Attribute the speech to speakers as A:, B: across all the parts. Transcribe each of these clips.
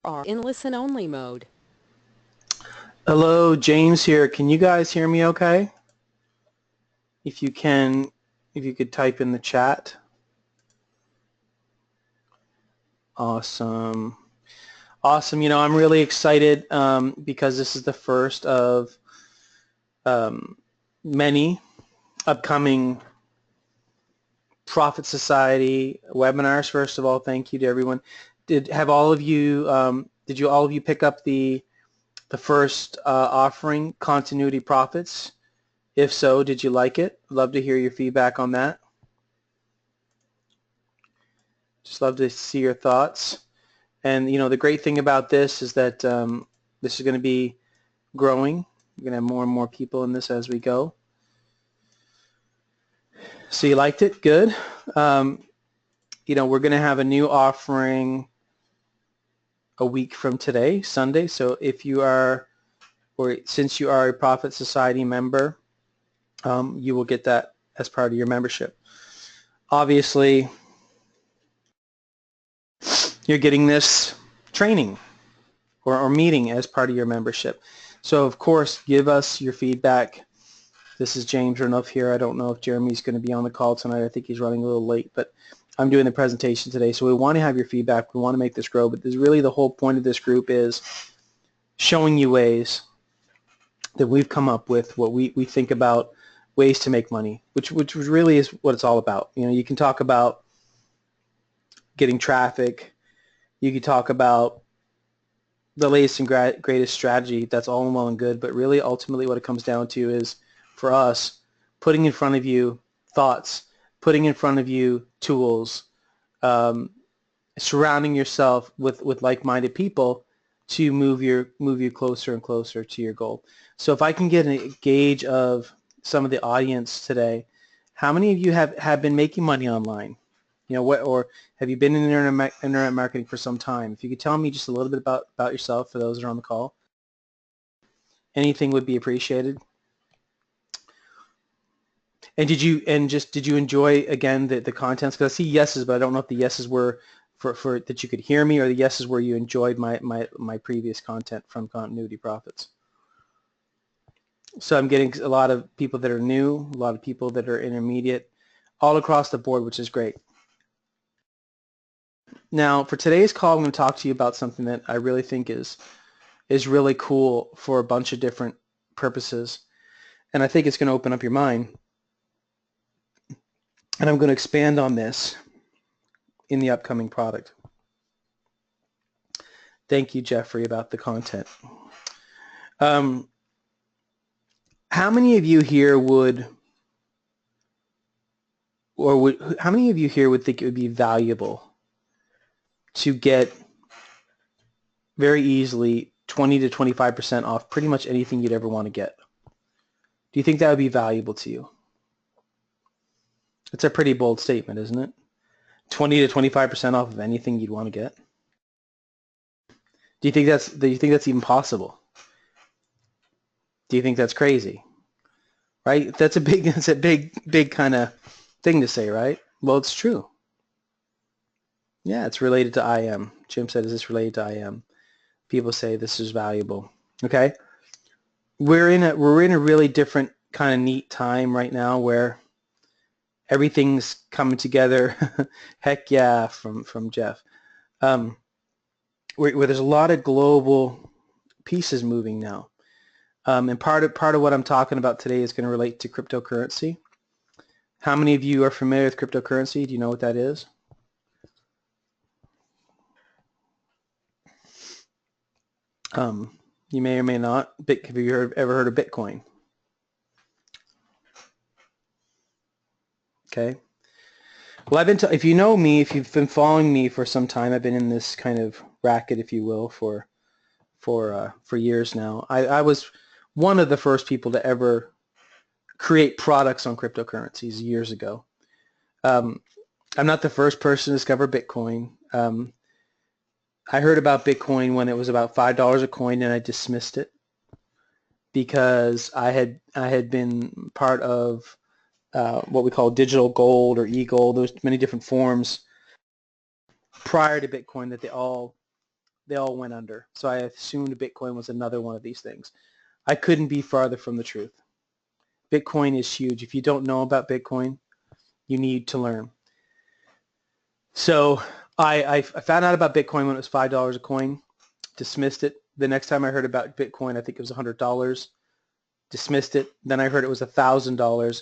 A: are in listen-only mode.
B: Hello, James here. Can you guys hear me okay? If you can, if you could type in the chat. Awesome. Awesome. You know, I'm really excited because this is the first of many upcoming Profit Society webinars. First of all, thank you to everyone. Did all of you pick up the first offering, Continuity Profits? If so, did you like it? Love to hear your feedback on that. Just love to see your thoughts. And you know, the great thing about this is that this is going to be growing. We're going to have more and more people in this as we go. So you liked it? Good. You know, we're going to have a new offering a week from today, Sunday. So if you are, or since you are a Profit Society member, you will get that as part of your membership. Obviously, you're getting this training or meeting as part of your membership. So of course, give us your feedback. This is James Renouf here. I don't know if Jeremy's going to be on the call tonight. I think he's running a little late, but I'm doing the presentation today. So we want to have your feedback. We want to make this grow, but this really the whole point of this group is showing you ways that we've come up with, what we think about ways to make money, which really is what it's all about. You know, you can talk about getting traffic. You can talk about the latest and greatest strategy. That's all well and good, but really ultimately what it comes down to is, for us, putting in front of you thoughts, putting in front of you tools, surrounding yourself with like-minded people to move you closer and closer to your goal. So if I can get a gauge of some of the audience today, how many of you have been making money online? You know, or have you been in internet marketing for some time? If you could tell me just a little bit about yourself for those that are on the call, anything would be appreciated. And did you enjoy again the contents? Because I see yeses, but I don't know if the yeses were for that you could hear me, or the yeses where you enjoyed my previous content from Continuity Profits. So I'm getting a lot of people that are new, a lot of people that are intermediate, all across the board, which is great. Now, for today's call, I'm going to talk to you about something that I really think is really cool for a bunch of different purposes, and I think it's going to open up your mind. And I'm going to expand on this in the upcoming product. Thank you, Jeffrey, about the content. How many of you here how many of you here would think it would be valuable to get very easily 20 to 25% off pretty much anything you'd ever want to get? Do you think that would be valuable to you? It's a pretty bold statement, isn't it? 20 to 25% off of anything you'd want to get. Do you think that's even possible? Do you think that's crazy? Right? That's a big kind of thing to say, right? Well, it's true. Yeah, it's related to IM. Jim said, is this related to IM? People say this is valuable. Okay? We're in a really different kind of neat time right now where everything's coming together. Heck yeah, from Jeff. Where there's a lot of global pieces moving now. And part of what I'm talking about today is going to relate to cryptocurrency. How many of you are familiar with cryptocurrency? Do you know what that is? You may or may not. Have you ever heard of Bitcoin? Okay. Well, if you know me, if you've been following me for some time, I've been in this kind of racket, if you will, for years now. I was one of the first people to ever create products on cryptocurrencies years ago. I'm not the first person to discover Bitcoin. I heard about Bitcoin when it was about $5 a coin, and I dismissed it because I had been part of what we call digital gold or e-gold. There's many different forms prior to Bitcoin that they all they all went under. So I assumed Bitcoin was another one of these things. I couldn't be farther from the truth. Bitcoin is huge. If you don't know about Bitcoin, you need to learn. So I found out about Bitcoin when it was $5 a coin, dismissed it. The next time I heard about Bitcoin, I think it was $100, dismissed it. Then I heard it was $1,000,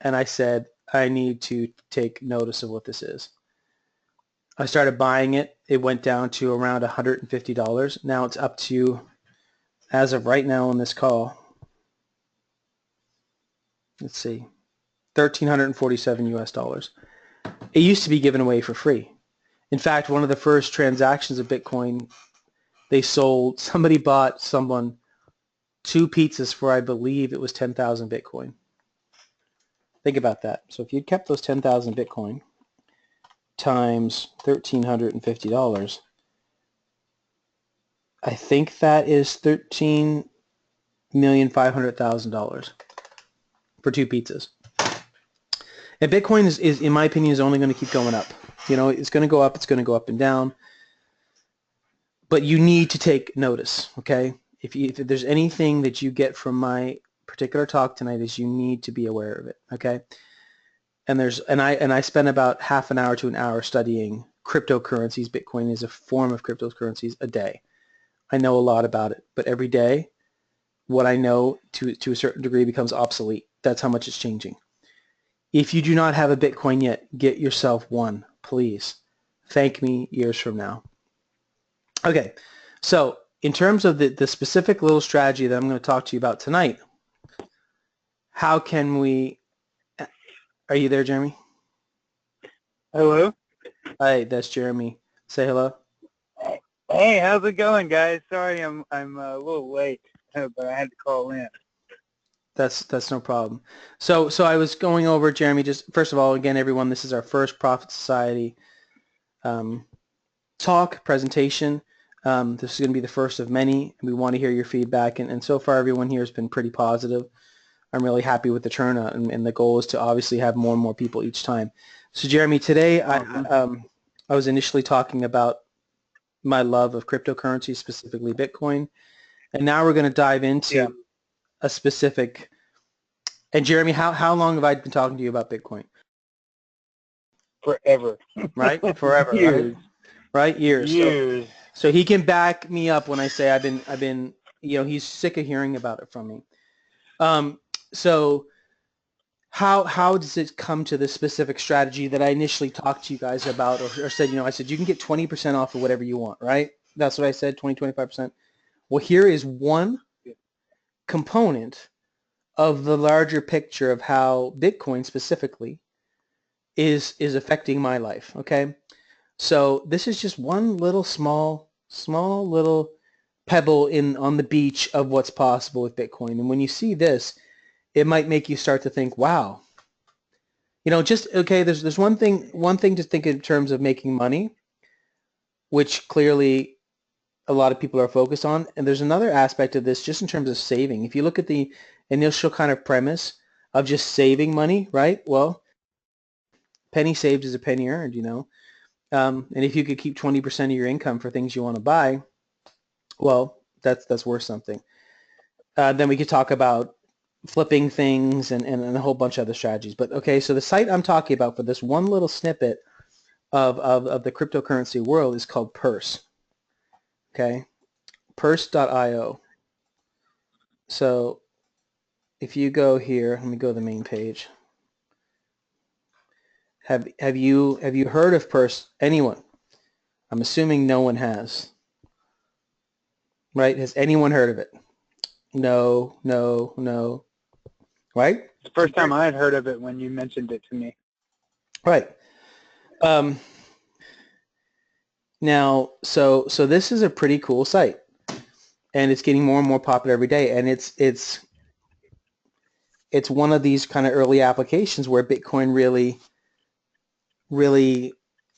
B: and I said, I need to take notice of what this is. I started buying it. It went down to around $150. Now it's up to, as of right now on this call, let's see, $1,347 US. It used to be given away for free. In fact, one of the first transactions of Bitcoin, they sold, somebody bought someone 2 pizzas for, I believe it was 10,000 Bitcoin. Think about that. So if you'd kept those 10,000 Bitcoin times $1,350, I think that is $13,500,000 for 2 pizzas. And Bitcoin is, in my opinion, is only going to keep going up. You know, it's going to go up. It's going to go up and down. But you need to take notice, okay? If there's anything that you get from my particular talk tonight, is you need to be aware of it, okay? And I spent about half an hour to an hour studying cryptocurrencies. Bitcoin is a form of cryptocurrencies a day. I know a lot about it, but every day, what I know to a certain degree becomes obsolete. That's how much it's changing. If you do not have a Bitcoin yet, get yourself one, please. Thank me years from now. Okay, so in terms of the specific little strategy that I'm going to talk to you about tonight, how can we... Are you there, Jeremy?
C: Hello.
B: Hi, that's Jeremy. Say hello.
C: Hey, how's it going, guys? Sorry, I'm a little late, but I had to call in.
B: That's no problem. So I was going over, Jeremy, just first of all, again, everyone, this is our first Profit Society talk, presentation. This is going to be the first of many. We want to hear your feedback, and so far everyone here has been pretty positive. I'm really happy with the turnout, and the goal is to obviously have more and more people each time. So Jeremy, today I was initially talking about my love of cryptocurrency, specifically Bitcoin, and now we're going to dive into a specific... And Jeremy, how long have I been talking to you about Bitcoin?
C: Forever.
B: Right? Forever,
C: Years.
B: Right? Years.
C: Years.
B: So he can back me up when I say I've been, you know, he's sick of hearing about it from me. So how does it come to this specific strategy that I initially talked to you guys about, or said, you know, I said, you can get 20% off of whatever you want, right? That's what I said, 25%. Well, here is one component of the larger picture of how Bitcoin specifically is affecting my life, okay? So this is just one little small little pebble on the beach of what's possible with Bitcoin. And when you see this, it might make you start to think, wow. You know, just, okay, there's one thing to think in terms of making money, which clearly a lot of people are focused on. And there's another aspect of this just in terms of saving. If you look at the initial kind of premise of just saving money, right? Well, penny saved is a penny earned, you know. And if you could keep 20% of your income for things you want to buy, well, that's worth something. Then we could talk about flipping things and a whole bunch of other strategies. But okay, so the site I'm talking about for this one little snippet of the cryptocurrency world is called Purse. Okay, Purse.io. So if you go here, let me go to the main page. Have you heard of Purse? Anyone? I'm assuming no one has. Right? Has anyone heard of it? No. Right?
C: It's the first time I had heard of it when you mentioned it to me.
B: Right. Now, so this is a pretty cool site, and it's getting more and more popular every day, and it's one of these kind of early applications where Bitcoin really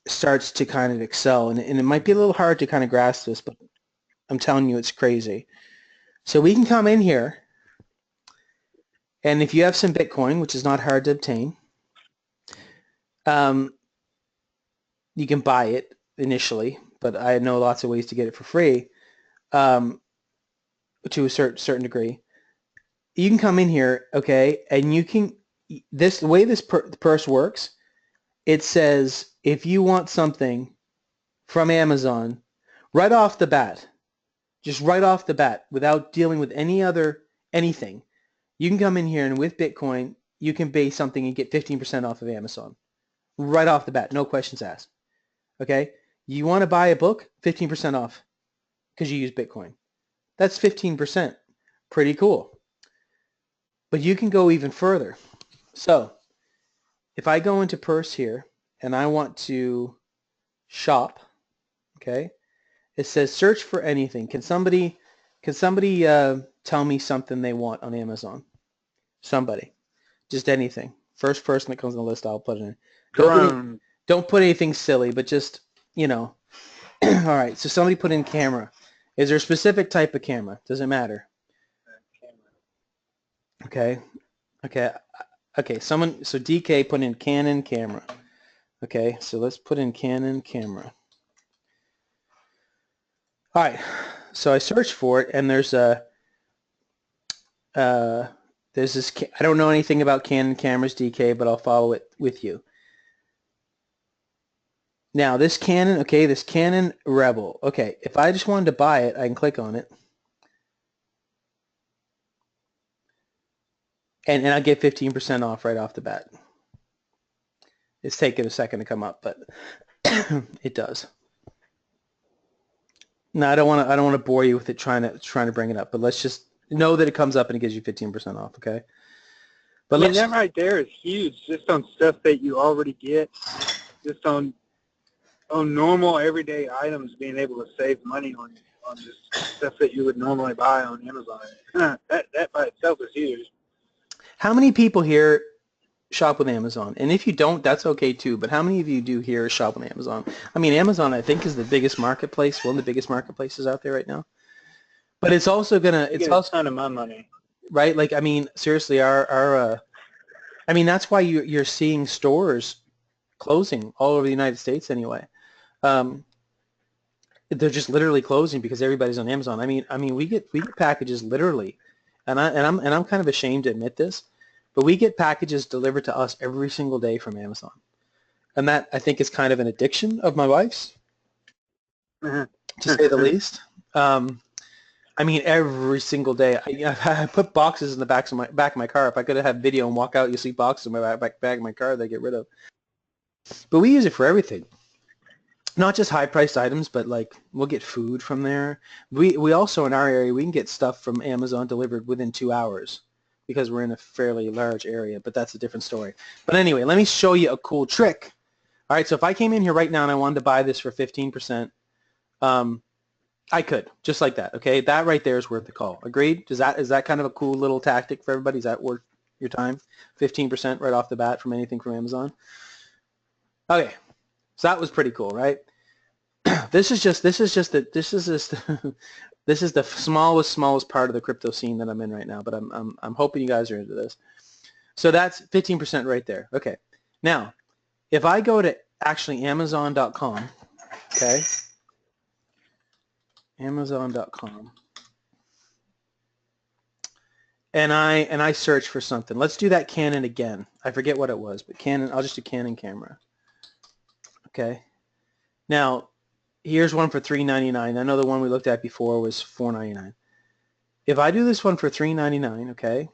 B: starts to kind of excel, and it might be a little hard to kind of grasp this, but I'm telling you, it's crazy. So we can come in here, and if you have some Bitcoin, which is not hard to obtain, you can buy it initially, but I know lots of ways to get it for free to a certain degree. You can come in here, okay, and you can, the way this purse works, it says if you want something from Amazon right off the bat, just right off the bat, without dealing with anything, you can come in here and with Bitcoin, you can buy something and get 15% off of Amazon. Right off the bat, no questions asked. Okay? You want to buy a book? 15% off because you use Bitcoin. That's 15%. Pretty cool. But you can go even further. So if I go into Purse here and I want to shop, okay, it says search for anything. Can somebody tell me something they want on Amazon? Somebody. Just anything. First person that comes on the list, I'll put it in. Don't put anything silly, but just, you know. All right, so somebody put in camera. Is there a specific type of camera? Does it matter? Okay. So DK put in Canon camera. Okay, so let's put in Canon camera. All right, so I searched for it, and there's this. I don't know anything about Canon cameras, DK, but I'll follow it with you. Now this Canon, okay, this Canon Rebel. Okay, if I just wanted to buy it, I can click on it. And I get 15% off right off the bat. It's taking a second to come up, but it does. Now I don't want to bore you with it trying to bring it up, but let's just know that it comes up and it gives you 15% off, okay? But
C: I mean, that right there is huge, just on stuff that you already get, just on normal everyday items, being able to save money on just stuff that you would normally buy on Amazon. That by itself is huge.
B: How many people here shop with Amazon? And if you don't, that's okay too. But how many of you do here shop with Amazon? I mean, Amazon, I think, is the biggest marketplace, one of the biggest marketplaces out there right now. But it's also it's also
C: a ton of my money,
B: right? Like, I mean, seriously, I mean, that's why you're seeing stores closing all over the United States anyway. They're just literally closing because everybody's on Amazon. I mean, we get packages literally, and I'm kind of ashamed to admit this, but we get packages delivered to us every single day from Amazon, and that I think is kind of an addiction of my wife's, to say the least. I mean, every single day. I put boxes in the back of my car. If I could have video and walk out, you see boxes in my back of my car that I get rid of. But we use it for everything. Not just high-priced items, but like we'll get food from there. We also, in our area, we can get stuff from Amazon delivered within 2 hours because we're in a fairly large area, but that's a different story. But anyway, let me show you a cool trick. All right, so if I came in here right now and I wanted to buy this for 15%, I could, just like that, okay? That right there is worth the call. Agreed? Is that kind of a cool little tactic for everybody? Is that worth your time? 15% right off the bat from anything from Amazon? Okay, so that was pretty cool, right? This is the smallest part of the crypto scene that I'm in right now, but I'm hoping you guys are into this. So that's 15% right there. Okay. Now, if I go to actually Amazon.com, okay? Amazon.com. And I search for something. Let's do that Canon again. I forget what it was, but Canon, I'll just do Canon camera. Okay. Now, here's one for $3.99. I know the one we looked at before was $4.99. If I do this one for $3.99, okay,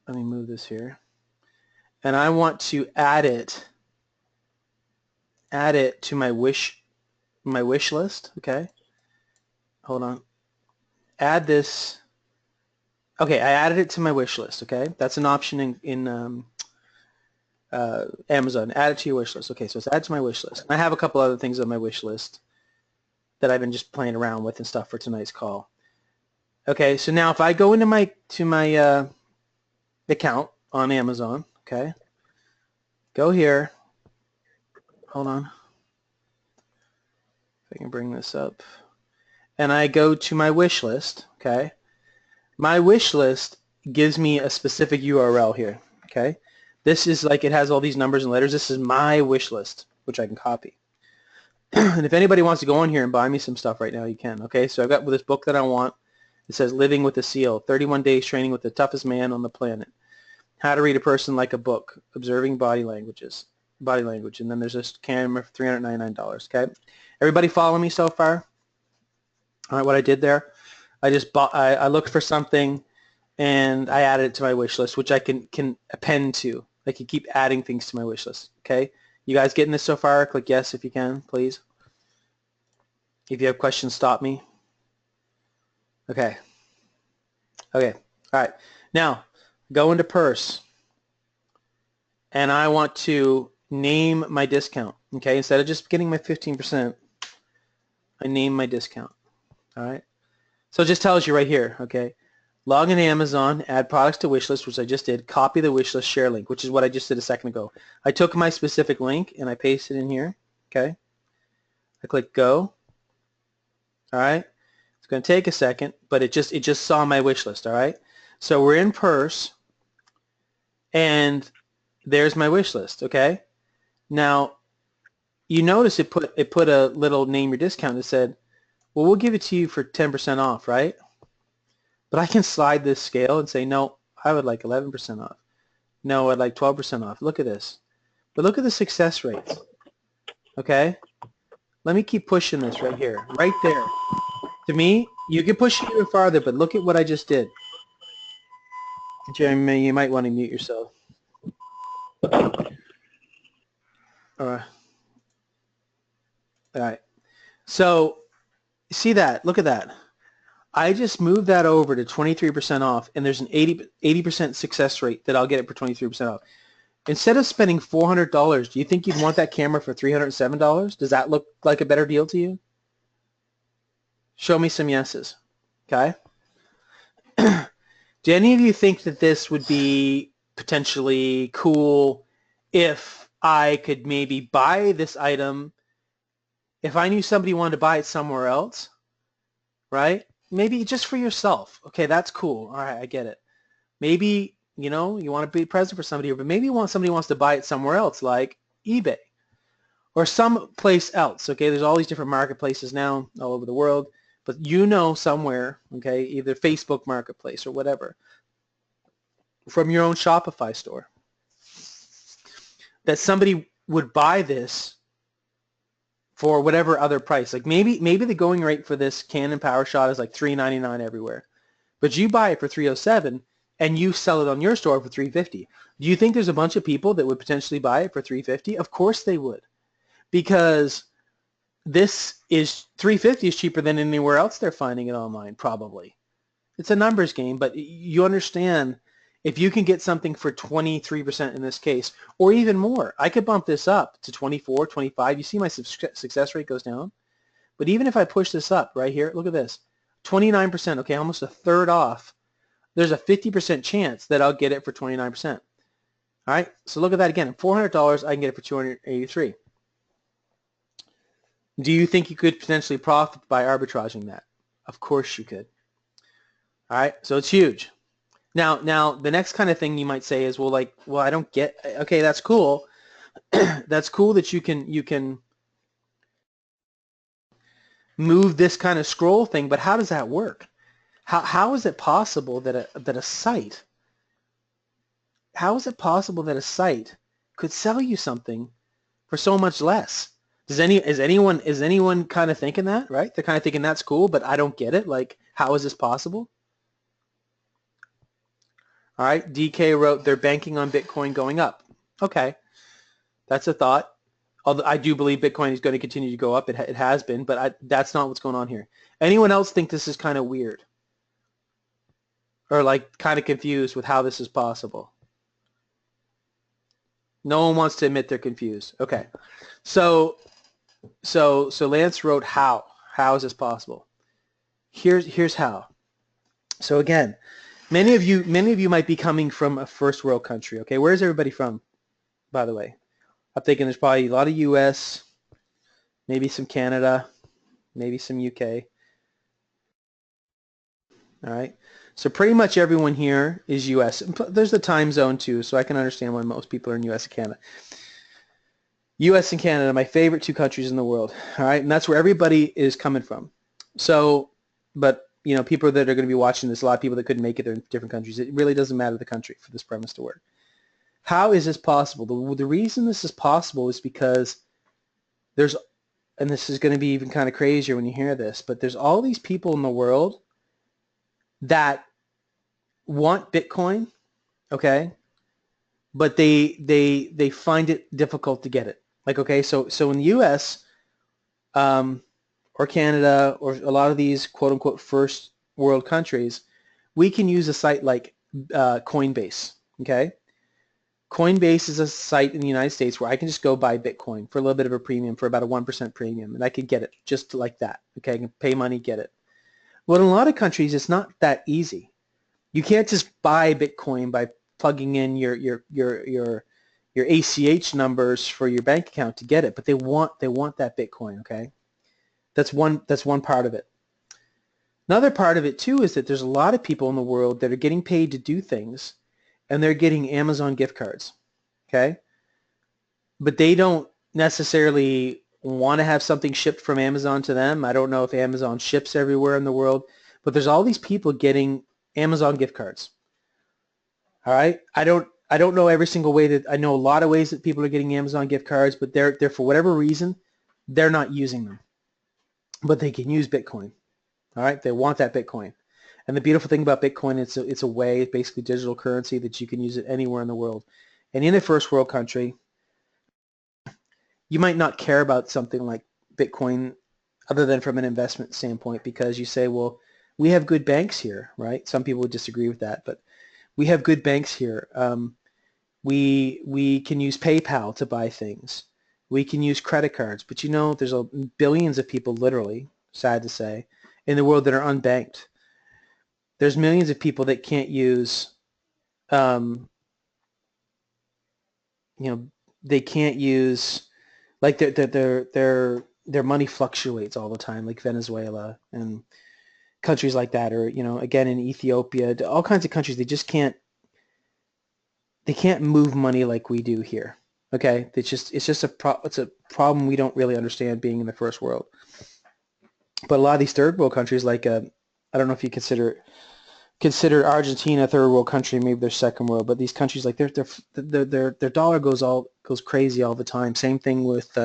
B: let me move this here, and I want to add it to my wish list, okay? Hold on. Add this. Okay, I added it to my wish list, okay? That's an option in Amazon. Add it to your wish list. Okay, so it's add to my wish list. I have a couple other things on my wish list that I've been just playing around with and stuff for tonight's call. Okay, so now if I go into my account on Amazon, okay, go here. Hold on. If I can bring this up. And I go to my wish list, okay? My wish list gives me a specific URL here, okay? This is like, it has all these numbers and letters. This is my wish list, which I can copy. And if anybody wants to go on here and buy me some stuff right now, you can. Okay, so I've got this book that I want. It says Living with a SEAL, 31 Days Training with the Toughest Man on the Planet. How to Read a Person Like a Book, Observing Body Language. And then there's this camera for $399, okay? Everybody follow me so far? All right, what I did there, I just bought, I looked for something and I added it to my wish list, which I can append to. I can keep adding things to my wish list, okay? You guys getting this so far? Click yes if you can, please. If you have questions, stop me. Okay. Okay. All right. Now, go into purse. And I want to name my discount. Okay. Instead of just getting my 15%, I name my discount. All right. So it just tells you right here. Okay. Log into Amazon, add products to wish list, which I just did. Copy the wish list share link, which is what I just did a second ago. I took my specific link and I pasted it in here. Okay. I click go. All right. It's going to take a second, but it just saw my wish list. All right. So we're in purse, and there's my wish list. Okay. Now, you notice it put a little name your discount that said, well, we'll give it to you for 10% off, right? But I can slide this scale and say, no, I would like 11% off. No, I'd like 12% off. Look at this. But look at the success rates. Okay? Let me keep pushing this right here. Right there. To me, you can push it even farther, but look at what I just did. Jeremy, you might want to mute yourself. All right. So, see that? Look at that. I just moved that over to 23% off, and there's an 80% success rate that I'll get it for 23% off. Instead of spending $400, do you think you'd want that camera for $307? Does that look like a better deal to you? Show me some yeses. Okay? Do any of you think that this would be potentially cool if I could maybe buy this item, if I knew somebody wanted to buy it somewhere else, right? Maybe just for yourself. Okay, that's cool. All right, I get it. Maybe, you want to be present for somebody, but maybe somebody wants to buy it somewhere else, like eBay or someplace else. Okay, there's all these different marketplaces now all over the world, but somewhere, okay, either Facebook Marketplace or whatever, from your own Shopify store, that somebody would buy this for whatever other price. Like maybe the going rate for this Canon PowerShot is like $399 everywhere, but you buy it for $307 and you sell it on your store for $350. Do you think there's a bunch of people that would potentially buy it for $350? Of course they would, because this is $350 is cheaper than anywhere else they're finding it online. Probably, it's a numbers game, but you understand. If you can get something for 23% in this case, or even more, I could bump this up to 24, 25. You see my success rate goes down. But even if I push this up right here, look at this, 29%, okay, almost a third off. There's a 50% chance that I'll get it for 29%. All right, so look at that again. $400, I can get it for $283. Do you think you could potentially profit by arbitraging that? Of course you could. All right, so it's huge. Now, the next kind of thing you might say is, well, I don't get. Okay, that's cool. That's cool that you can move this kind of scroll thing, but how does that work? How is it possible that a site? How is it possible that a site could sell you something for so much less? Is anyone kind of thinking that, right? They're kind of thinking that's cool, but I don't get it. Like, how is this possible? All right, DK wrote, they're banking on Bitcoin going up. Okay, that's a thought. Although I do believe Bitcoin is going to continue to go up. It has been, but that's not what's going on here. Anyone else think this is kind of weird? Or like kind of confused with how this is possible? No one wants to admit they're confused. Okay, so Lance wrote how. How is this possible? Here's how. So again, many of you might be coming from a first world country. Okay, where's everybody from, by the way? I'm thinking there's probably a lot of U.S., maybe some Canada, maybe some UK. All right, so pretty much everyone here is U.S. There's the time zone too, so I can understand why most people are in U.S. and Canada. U.S. and Canada, my favorite two countries in the world. All right, and that's where everybody is coming from. So, but you know, people that are going to be watching this, a lot of people that couldn't make it, they're in different countries. It really doesn't matter the country for this premise to work. How is this possible? The reason this is possible is because there's, and this is going to be even kind of crazier when you hear this, but there's all these people in the world that want Bitcoin, okay, but they find it difficult to get it. Like, okay, so in the U.S. Or Canada or a lot of these quote unquote first world countries, we can use a site like Coinbase. Okay, Coinbase is a site in the United States where I can just go buy Bitcoin for a little bit of a premium, for about a 1% premium, and I could get it just like that. Okay, I can pay money, get it. Well, in a lot of countries, it's not that easy. You can't just buy Bitcoin by plugging in your ACH numbers for your bank account to get it, but they want that Bitcoin. Okay, that's one part of it. Another part of it too is that there's a lot of people in the world that are getting paid to do things, and they're getting Amazon gift cards. Okay, but they don't necessarily want to have something shipped from Amazon to them. I don't know if Amazon ships everywhere in the world, but there's all these people getting Amazon gift cards. All right, I don't know every single way that I know a lot of ways that people are getting Amazon gift cards, but they're for whatever reason they're not using them, but they can use Bitcoin. All right, they want that Bitcoin, and the beautiful thing about Bitcoin, it's a way, basically digital currency that you can use it anywhere in the world, and in a first world country, you might not care about something like Bitcoin other than from an investment standpoint, because you say, well, we have good banks here, right? Some people would disagree with that, but we have good banks here. We can use PayPal to buy things. We can use credit cards, but you know, there's billions of people, literally, sad to say, in the world that are unbanked. There's millions of people that can't use, they can't use, like their money fluctuates all the time, like Venezuela and countries like that, or again in Ethiopia, all kinds of countries, they can't move money like we do here. Okay, it's a problem we don't really understand being in the first world. But a lot of these third world countries, like I don't know if you consider Argentina a third world country, maybe they're second world, but these countries, like their dollar goes crazy all the time. Same thing with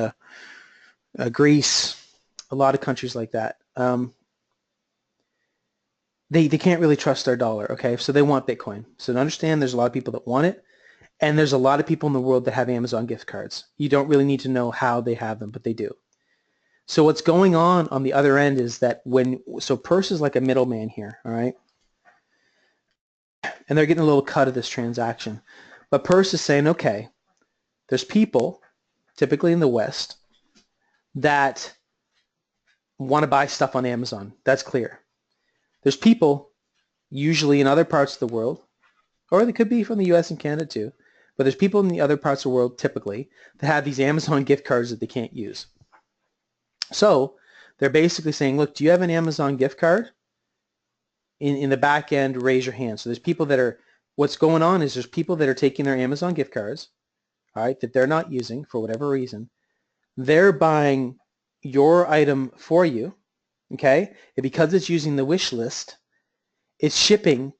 B: Greece, a lot of countries like that. They can't really trust their dollar, okay? So they want Bitcoin. So to understand, there's a lot of people that want it, and there's a lot of people in the world that have Amazon gift cards. You don't really need to know how they have them, but they do. So what's going on the other end is that so Purse is like a middleman here, all right? And they're getting a little cut of this transaction. But Purse is saying, okay, there's people, typically in the West, that want to buy stuff on Amazon. That's clear. There's people, usually in other parts of the world, or they could be from the U.S. and Canada too, but there's people in the other parts of the world, typically, that have these Amazon gift cards that they can't use. So they're basically saying, look, do you have an Amazon gift card? In the back end, raise your hand. So there's people that are, what's going on is there's people that are taking their Amazon gift cards, all right, that they're not using for whatever reason. They're buying your item for you, okay? And because it's using the wish list, it's shipping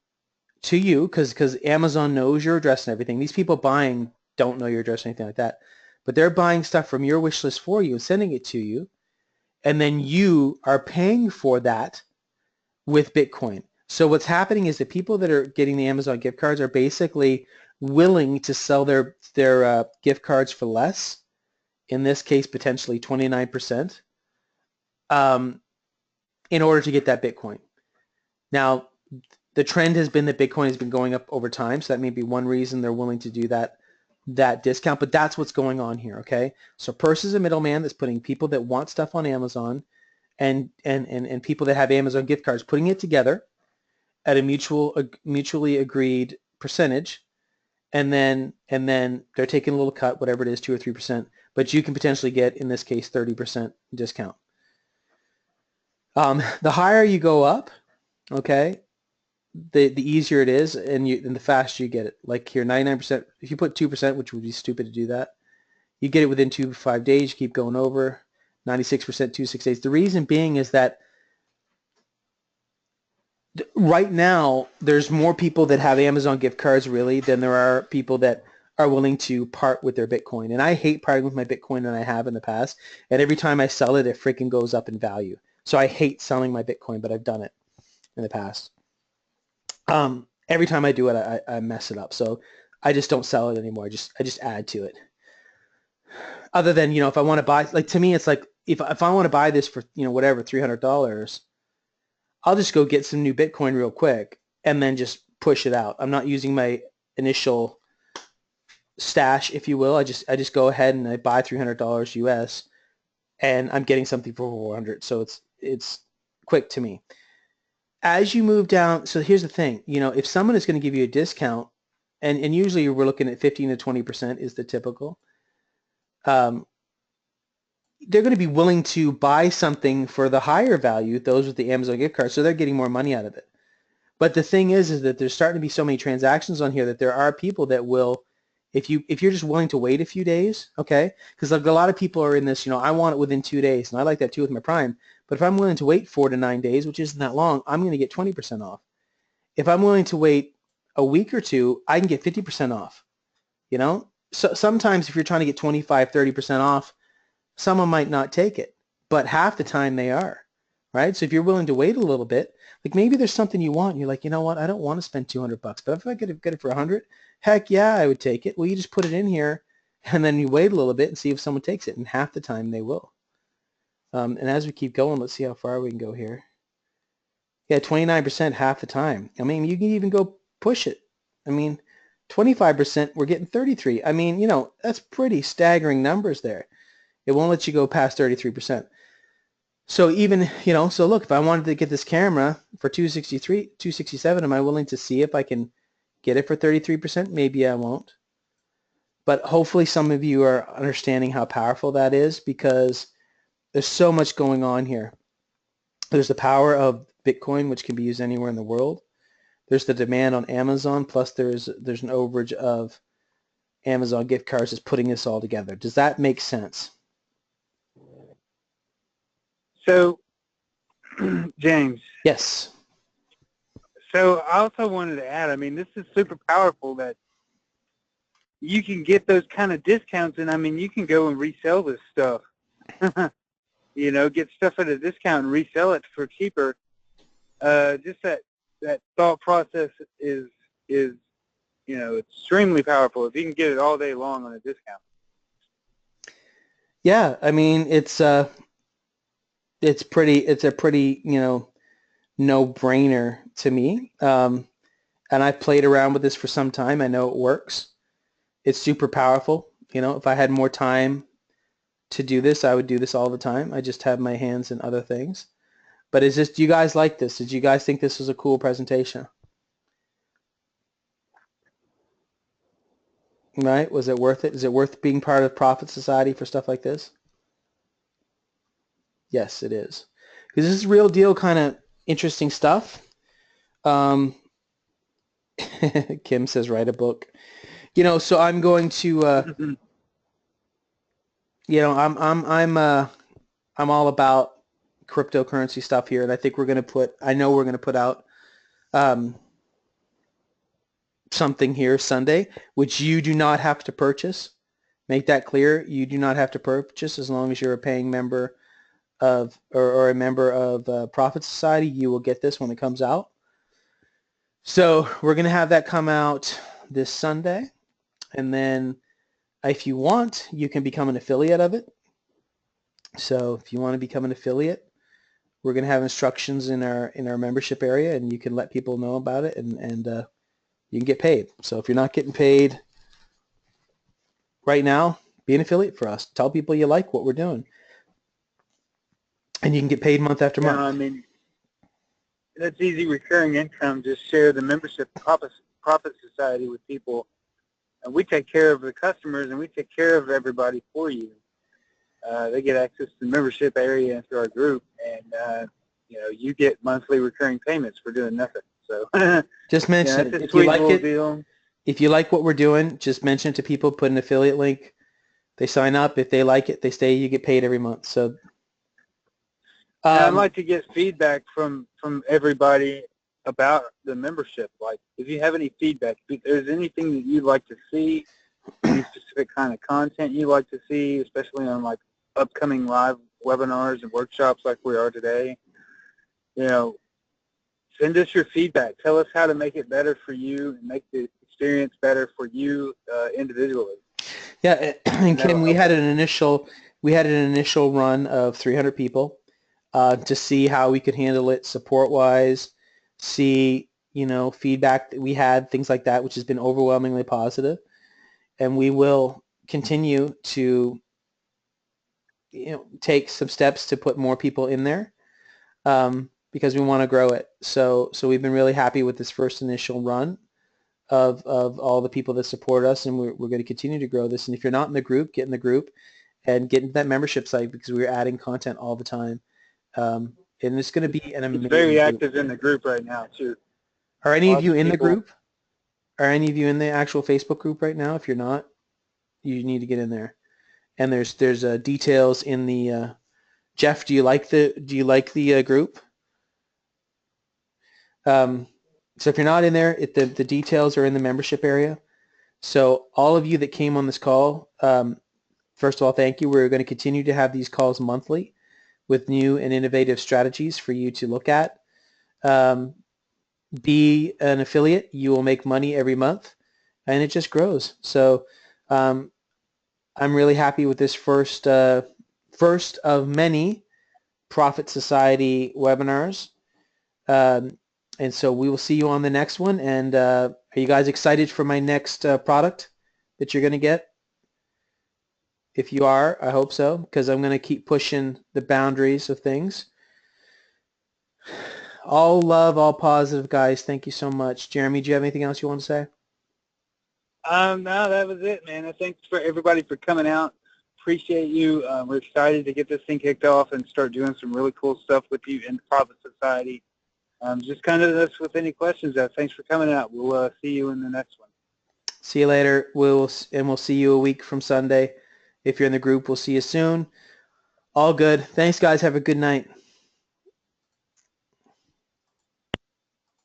B: to you because Amazon knows your address and everything. These people buying don't know your address or anything like that, but they're buying stuff from your wish list for you and sending it to you, and then you are paying for that with Bitcoin. So what's happening is the people that are getting the Amazon gift cards are basically willing to sell their gift cards for less, in this case potentially 29%, in order to get that Bitcoin. Now, the trend has been that Bitcoin has been going up over time, so that may be one reason they're willing to do that discount, but that's what's going on here, okay? So Purse is a middleman that's putting people that want stuff on Amazon and people that have Amazon gift cards, putting it together at a mutually agreed percentage, and then they're taking a little cut, whatever it is, 2 or 3%, but you can potentially get, in this case, 30% discount. The higher you go up, okay, the easier it is, and the faster you get it. Like here, 99%, if you put 2%, which would be stupid to do that, You get it within 2 to 5 days. You keep going over. 96%, 2 to 6 days. The reason being is that right now there's more people that have Amazon gift cards really than there are people that are willing to part with their Bitcoin. And I hate parting with my Bitcoin than I have in the past. And every time I sell it, it freaking goes up in value. So I hate selling my Bitcoin, but I've done it in the past. Every time I do it, I mess it up. So I just don't sell it anymore. I just add to it. Other than, if I want to buy, like to me, it's like if I want to buy this for, whatever, $300, I'll just go get some new Bitcoin real quick and then just push it out. I'm not using my initial stash, if you will. I just go ahead and I buy $300 US and I'm getting something for 400. So it's quick to me. As you move down, so here's the thing, if someone is going to give you a discount, and usually we're looking at 15 to 20% is the typical, they're going to be willing to buy something for the higher value, those with the Amazon gift card, so they're getting more money out of it. But the thing is that there's starting to be so many transactions on here that there are people that will, if you're just willing to wait a few days, okay, because like a lot of people are in this, I want it within 2 days, and I like that too with my Prime. But if I'm willing to wait 4 to 9 days, which isn't that long, I'm going to get 20% off. If I'm willing to wait a week or two, I can get 50% off. So sometimes if you're trying to get 25, 30% off, someone might not take it, but half the time they are, right? So if you're willing to wait a little bit, like maybe there's something you want, and you're like, you know what, I don't want to spend $200, but if I could get it for 100, heck yeah, I would take it. Well, you just put it in here, and then you wait a little bit and see if someone takes it, and half the time they will. And as we keep going, let's see how far we can go here. Yeah, 29% half the time. I mean, you can even go push it. I mean, 25%, we're getting 33. I mean, that's pretty staggering numbers there. It won't let you go past 33%. So even, so look, if I wanted to get this camera for $267, am I willing to see if I can get it for 33%? Maybe I won't. But hopefully some of you are understanding how powerful that is, because there's so much going on here. There's the power of Bitcoin, which can be used anywhere in the world. There's the demand on Amazon, plus there's an overage of Amazon gift cards that's putting this all together. Does that make sense?
C: So, James.
B: Yes.
C: So I also wanted to add, I mean, this is super powerful that you can get those kind of discounts, and I mean, you can go and resell this stuff. Get stuff at a discount and resell it for cheaper. Just that thought process is extremely powerful if you can get it all day long on a discount.
B: Yeah, I mean, it's a pretty no-brainer to me. And I've played around with this for some time. I know it works. It's super powerful. If I had more time to do this, I would do this all the time. I just have my hands in other things. But do you guys like this? Did you guys think this was a cool presentation? Right? Was it worth it? Is it worth being part of Profit Society for stuff like this? Yes, it is. Because this is real deal kind of interesting stuff. Kim says write a book. So I'm going to I'm all about cryptocurrency stuff here, and I think we're going to put out something here Sunday, which you do not have to purchase. Make that clear. You do not have to purchase as long as you're a paying member of or a member of Profit Society. You will get this when it comes out. So we're going to have that come out this Sunday, and then if you want, you can become an affiliate of it. So if you want to become an affiliate, we're going to have instructions in our membership area, and you can let people know about it, and you can get paid. So if you're not getting paid right now, be an affiliate for us. Tell people you like what we're doing, and you can get paid month after month.
C: I mean, that's easy recurring income. Just share the membership Profit Society with people, and we take care of the customers, and we take care of everybody for you. They get access to the membership area through our group, and you get monthly recurring payments for doing nothing. So
B: just mention it. If you like it, if you like what we're doing, just mention it to people. Put an affiliate link They sign up. If they like it, they stay. You get paid every month. So
C: And I'd like to get feedback from everybody about the membership. Like, if you have any feedback, if there's anything that you'd like to see, any specific kind of content you'd like to see, especially on like upcoming live webinars and workshops like we are today, you know, send us your feedback. Tell us how to make it better for you and make the experience better for you individually.
B: yeah, and Kim, we had an initial run of 300 people to see how we could handle it support-wise, see, you know, feedback that we had, things like that, which has been overwhelmingly positive. And we will continue to, you know, take some steps to put more people in there because we want to grow it. So we've been really happy with this first initial run of all the people that support us, and we're going to continue to grow this. And if you're not in the group, get in the group and get into that membership site because we're adding content all the time. And it's going to be an amazing
C: It's very
B: group.
C: active in the group right now, too.
B: Are any of you in the
C: people.
B: group? Are any of you in the actual Facebook group right now? If you're not, you need to get in there. And there's details in the Jeff. Do you like the group? So if you're not in there, the details are in the membership area. So all of you that came on this call, first of all, thank you. We're going to continue to have these calls monthly with new and innovative strategies for you to look at. Be an affiliate. You will make money every month, and it just grows. So I'm really happy with this first of many Profit Society webinars. And so we will see you on the next one. And are you guys excited for my next product that you're going to get? If you are, I hope so, because I'm going to keep pushing the boundaries of things. All love, all positive, guys. Thank you so much. Jeremy, do you have anything else you want to say?
C: No, that was it, man. Thanks for everybody for coming out. Appreciate you. We're excited to get this thing kicked off and start doing some really cool stuff with you in Profit Society. Just kind of us with any questions. Thanks for coming out. We'll see you in the next one.
B: See you later. We'll see you a week from Sunday. If you're in the group, we'll see you soon. All good. Thanks, guys. Have a good night.